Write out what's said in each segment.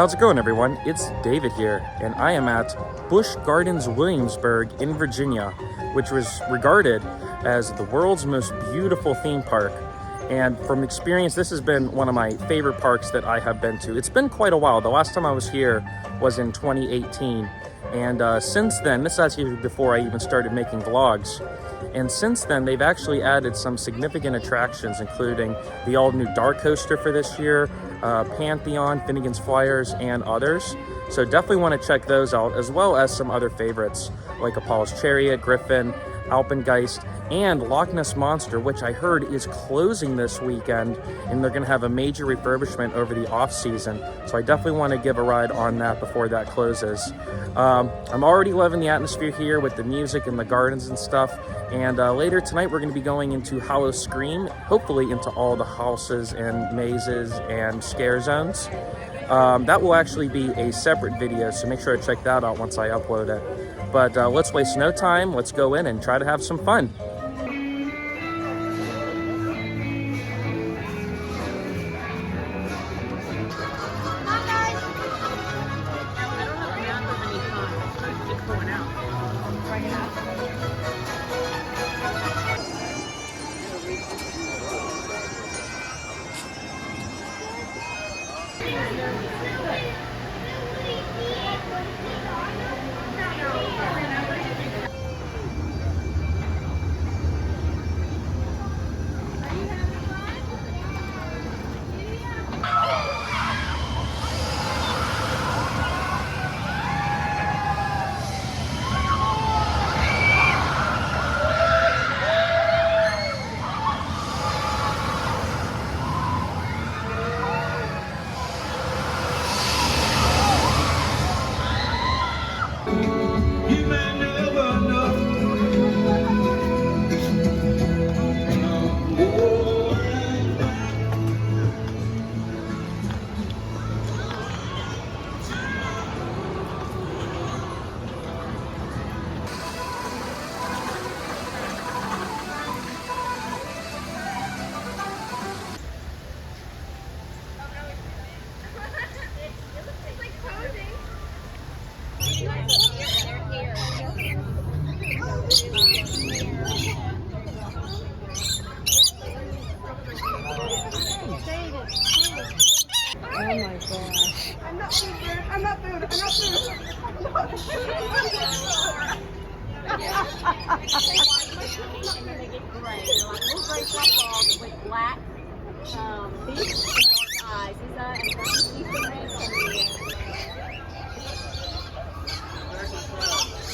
How's it going, everyone? It's David here, and I am at Busch Gardens Williamsburg in Virginia, which was regarded as the world's most beautiful theme park. And from experience, this has been one of my favorite parks that I have been to. It's been quite a while. The last time I was here was in 2018. And since then, this is actually before I even started making vlogs. And since then, they've actually added some significant attractions, including the all-new DarKoaster for this year, Pantheon, Finnegan's Flyers, and others. So definitely want to check those out, as well as some other favorites like Apollo's Chariot, Griffon, Alpengeist, and Loch Ness Monster, which I heard is closing this weekend, and they're going to have a major refurbishment over the off season. So I definitely want to give a ride on that before that closes. I'm already loving the atmosphere here with the music and the gardens and stuff. And later tonight, we're going to be going into Hollow Scream, hopefully into all the houses and mazes and scare zones. That will actually be a separate video, so make sure to check that out once I upload it. But let's waste no time. Let's go in and try to have some fun.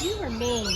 You were mean.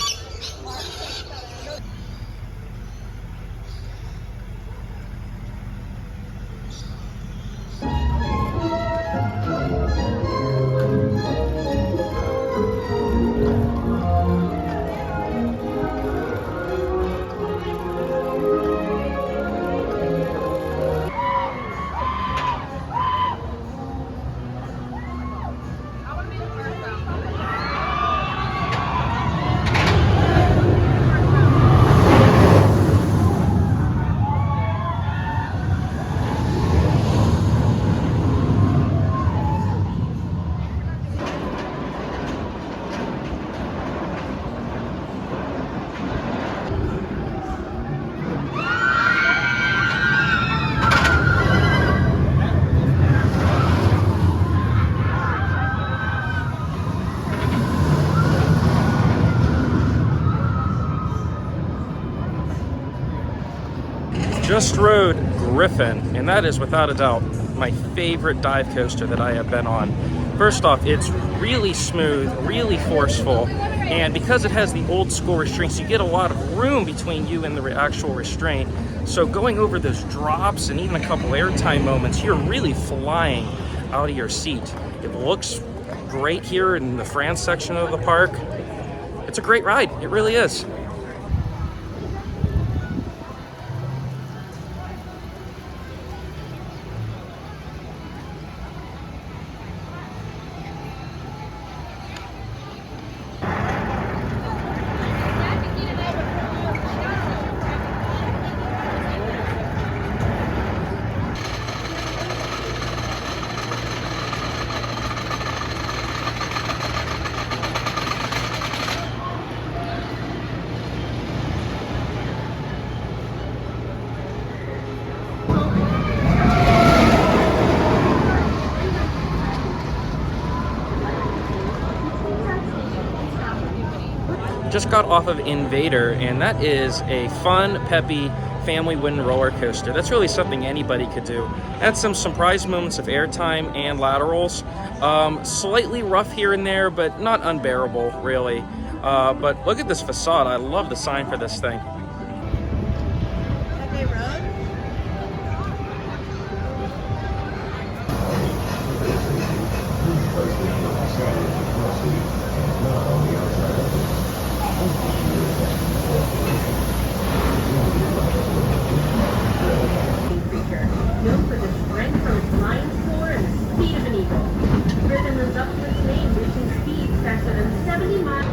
Just rode Griffon, and that is without a doubt my favorite dive coaster that I have been on. First off, it's really smooth, really forceful, and because it has the old school restraints, you get a lot of room between you and the actual restraint. So going over those drops and even a couple airtime moments, you're really flying out of your seat. It looks great here in the France section of the park. It's a great ride, it really is. just got off of Invadr, and that is a fun, peppy, family wooden roller coaster. That's really something anybody could do. Had some surprise moments of airtime and laterals. Slightly rough here and there, but not unbearable, really. But look at this facade. I love the sign for this thing. Known for the strength from its flying floor and the speed of an eagle. Griffon lives up to its name, reaching speeds faster than 70 miles.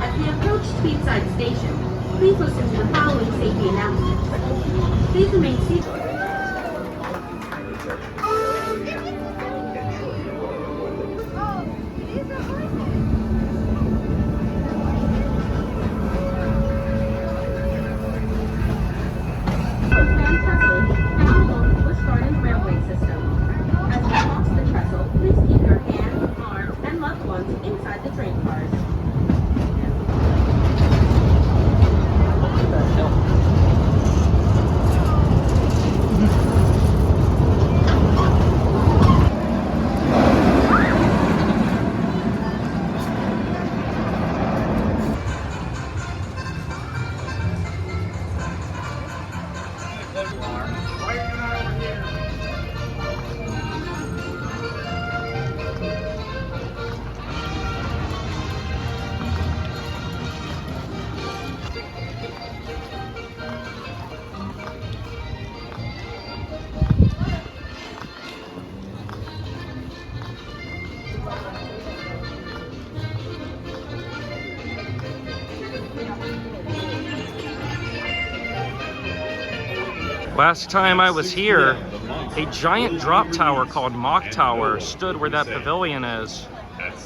As we approach Speedside Station, please listen to the following safety announcements. Please remain seated. Now along the Busch Gardens railway system. As we cross the trestle, please keep your hands, arms, and loved ones inside the train cars. Last time I was here, a giant drop tower called Mock Tower stood where that pavilion is.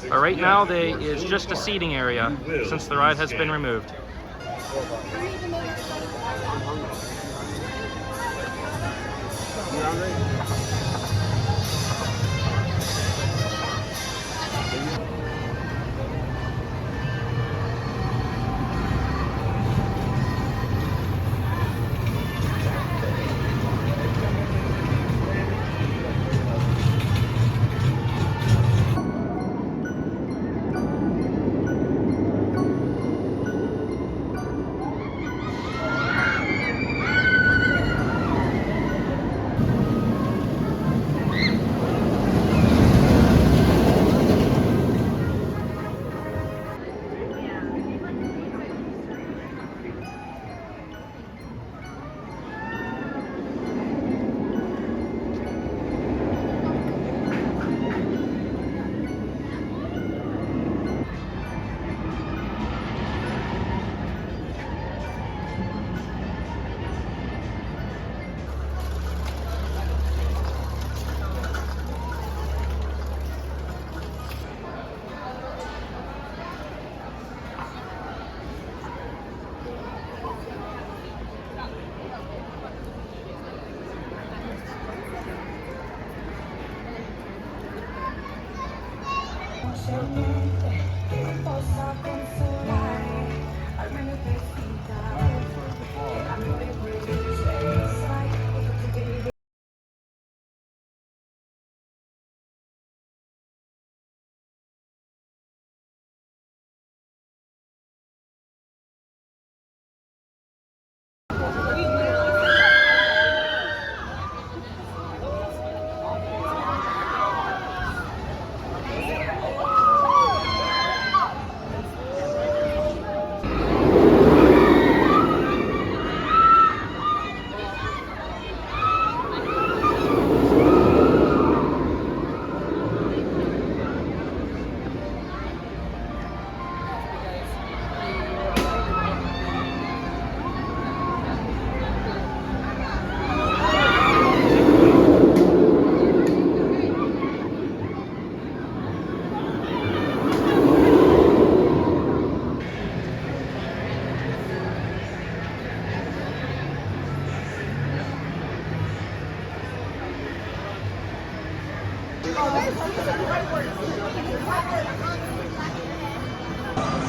But right now, it's just a seating area since the ride has been removed.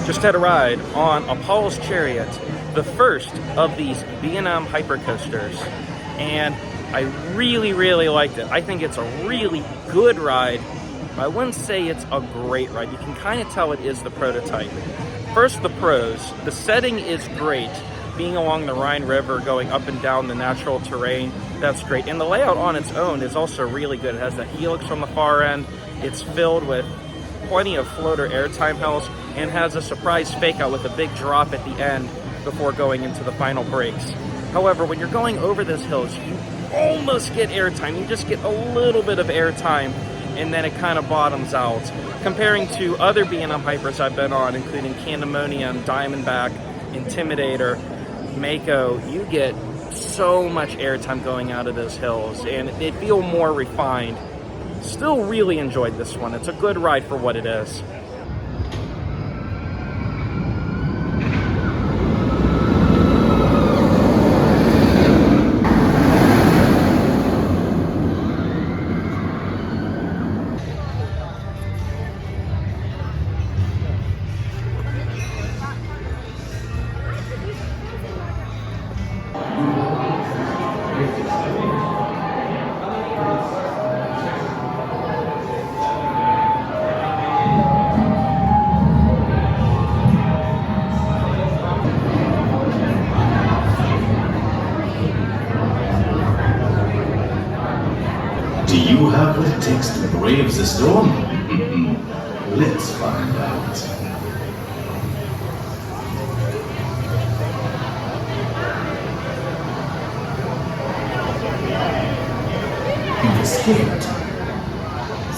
Just had a ride on Apollo's Chariot, the first of these B&M hypercoasters, and I really, really liked it. I think it's a really good ride. I wouldn't say it's a great ride. You can kind of tell it is the prototype. First, the pros. The setting is great. Being along the Rhine River, going up and down the natural terrain, that's great. And the layout on its own is also really good. It has the helix on the far end. It's filled with plenty of floater airtime hills and has a surprise fake out with a big drop at the end before going into the final brakes. However, when you're going over those hills, you almost get airtime. You just get a little bit of airtime, and then it kind of bottoms out. Comparing to other B&M hypers I've been on, including Pandemonium, Diamondback, Intimidator, Mako, you get so much airtime going out of those hills, and they feel more refined. Still really enjoyed this one. It's a good ride for what it is. Do you have what it takes to brave the storm? Let's find out. You've escaped.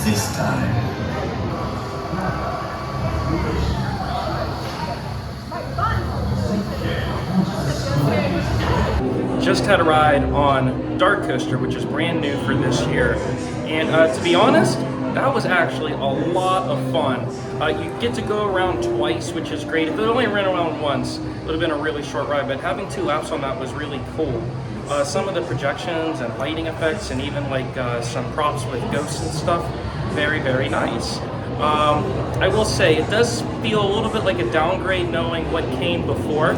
This time. Just had a ride on DarKoaster, which is brand new for this year. And to be honest, that was actually a lot of fun. You get to go around twice, which is great. If it only ran around once, it would have been a really short ride, but having 2 laps on that was really cool. Some of the projections and lighting effects and even like some props with ghosts and stuff, very, very nice. I will say, it does feel a little bit like a downgrade knowing what came before.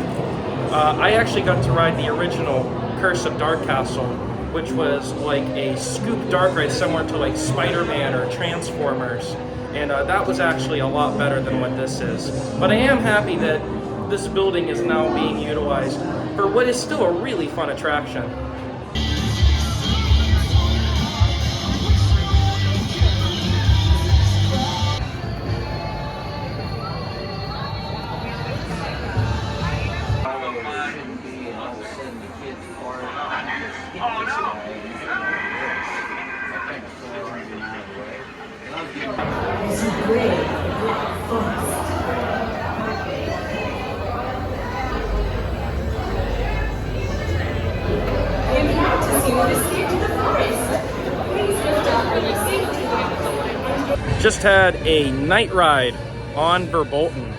I actually got to ride the original Curse of Dark Castle, which was like a scoop dark ride similar to like Spider-Man or Transformers, and that was actually a lot better than what this is. But I am happy that this building is now being utilized for what is still a really fun attraction. Just had a night ride on Verbolten.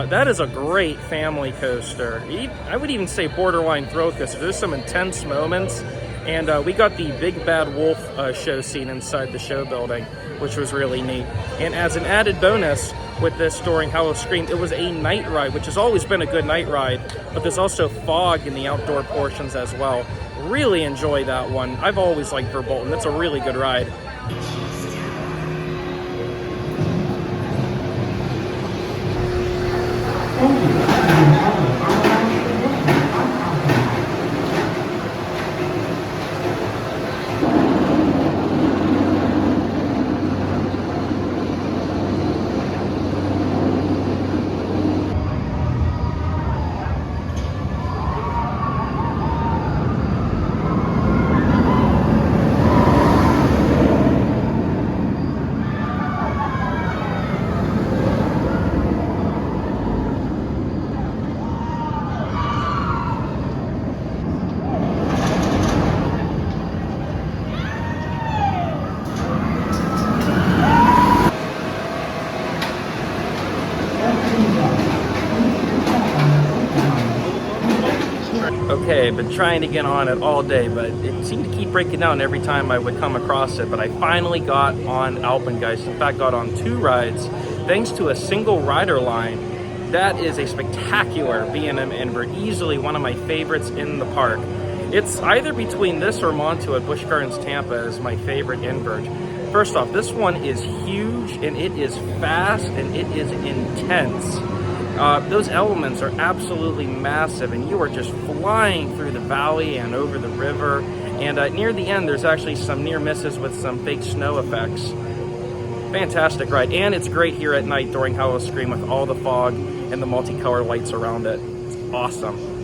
That is a great family coaster. I would even say borderline thrill coaster. There's some intense moments, and we got the Big Bad Wolf show scene inside the show building, which was really neat. And as an added bonus with this during Hollow Scream, it was a night ride, which has always been a good night ride, but there's also fog in the outdoor portions as well. Really enjoy that one. I've always liked Verbolten. It's a really good ride. day. I've been trying to get on it all day, but it seemed to keep breaking down every time I would come across it. But I finally got on Alpengeist. In fact, got on 2 rides thanks to a single rider line. That is a spectacular B&M invert, easily one of my favorites in the park. It's either between this or Montu at Busch Gardens Tampa as my favorite invert. First off, this one is huge and it is fast and it is intense. Those elements are absolutely massive and you are just flying through the valley and over the river. And near the end, there's actually some near misses with some fake snow effects. Fantastic ride. And it's great here at night during Howl-O-Scream with all the fog and the multicolor lights around it. It's awesome.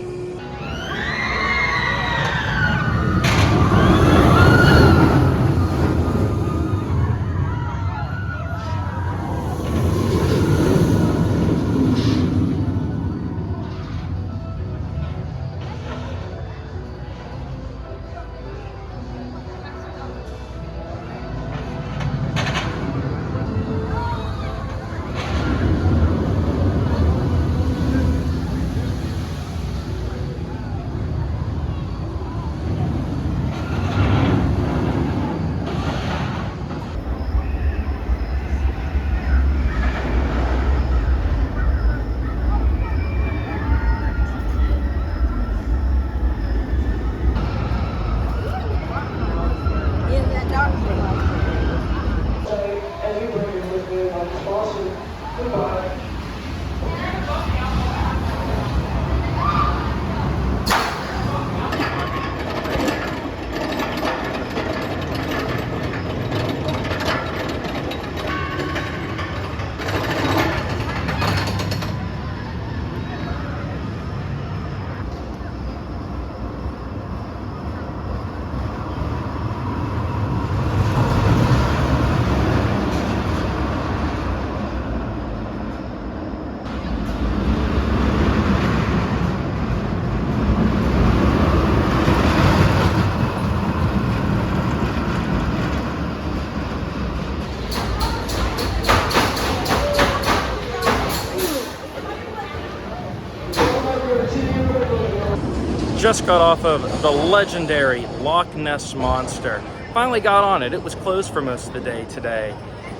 Just got off of the legendary Loch Ness Monster. Finally got on it. It was closed for most of the day today.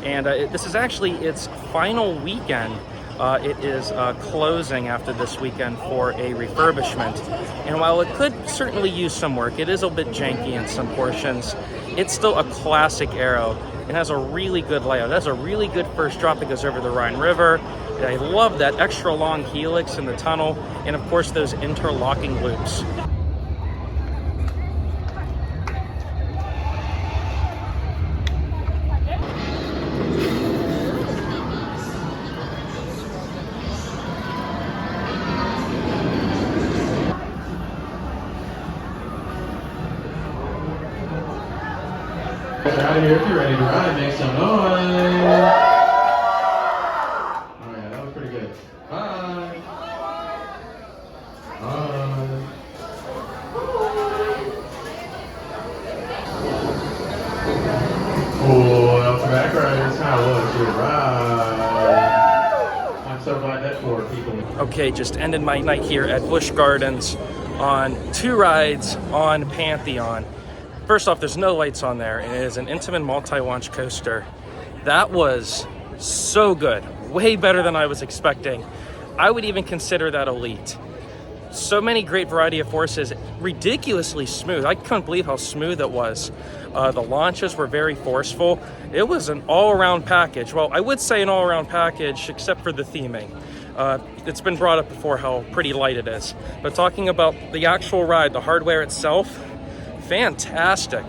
And this is actually its final weekend. It is closing after this weekend for a refurbishment. And while it could certainly use some work, it is a bit janky in some portions. It's still a classic aero. It has a really good layout. It has a really good first drop that goes over the Rhine River. I love that extra long helix in the tunnel, and of course those interlocking loops. Out of here if you're ready to ride, make some noise. Oh yeah, that was pretty good. Bye. Bye. Oh, welcome back, riders. How was your ride? I'm so glad that 4 people. Okay, just ended my night here at Busch Gardens on 2 rides on Pantheon. First off, there's no lights on there, and it is an Intamin multi-launch coaster. That was so good, way better than I was expecting. I would even consider that elite. So many great variety of forces, ridiculously smooth. I couldn't believe how smooth it was. The launches were very forceful. It was an all-around package. Well, I would say an all-around package, except for the theming. It's been brought up before how pretty light it is. But talking about the actual ride, the hardware itself, fantastic.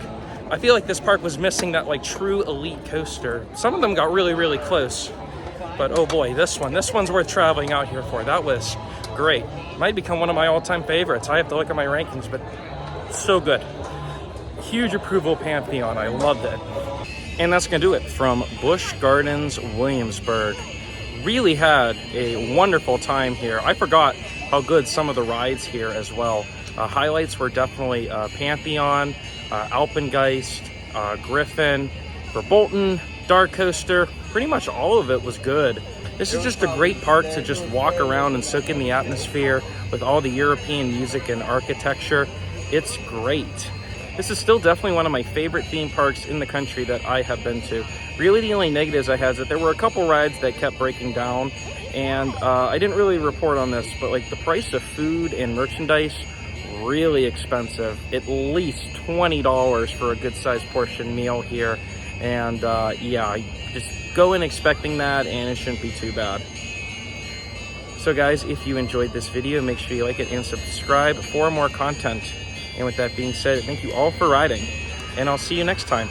I feel like this park was missing that like true elite coaster. Some of them got really, really close. But oh boy, this one's worth traveling out here for. That was great. Might become one of my all-time favorites. I have to look at my rankings, but so good. Huge approval Pantheon. I loved it. And that's gonna do it from Busch Gardens Williamsburg. Really had a wonderful time here. I forgot how good some of the rides here as well. Highlights were definitely Pantheon, Alpengeist, Griffon, Verbolten, DarKoaster. Pretty much all of it was good. This is just a great park to just walk around and soak in the atmosphere with all the European music and architecture. It's great. This is still definitely one of my favorite theme parks in the country that I have been to. Really, the only negatives I had is that there were a couple rides that kept breaking down, and I didn't really report on this, but like the price of food and merchandise, really expensive. At least $20 for a good sized portion meal here. And yeah, just go in expecting that and it shouldn't be too bad. So guys, if you enjoyed this video, make sure you like it and subscribe for more content. And with that being said, thank you all for riding, and I'll see you next time.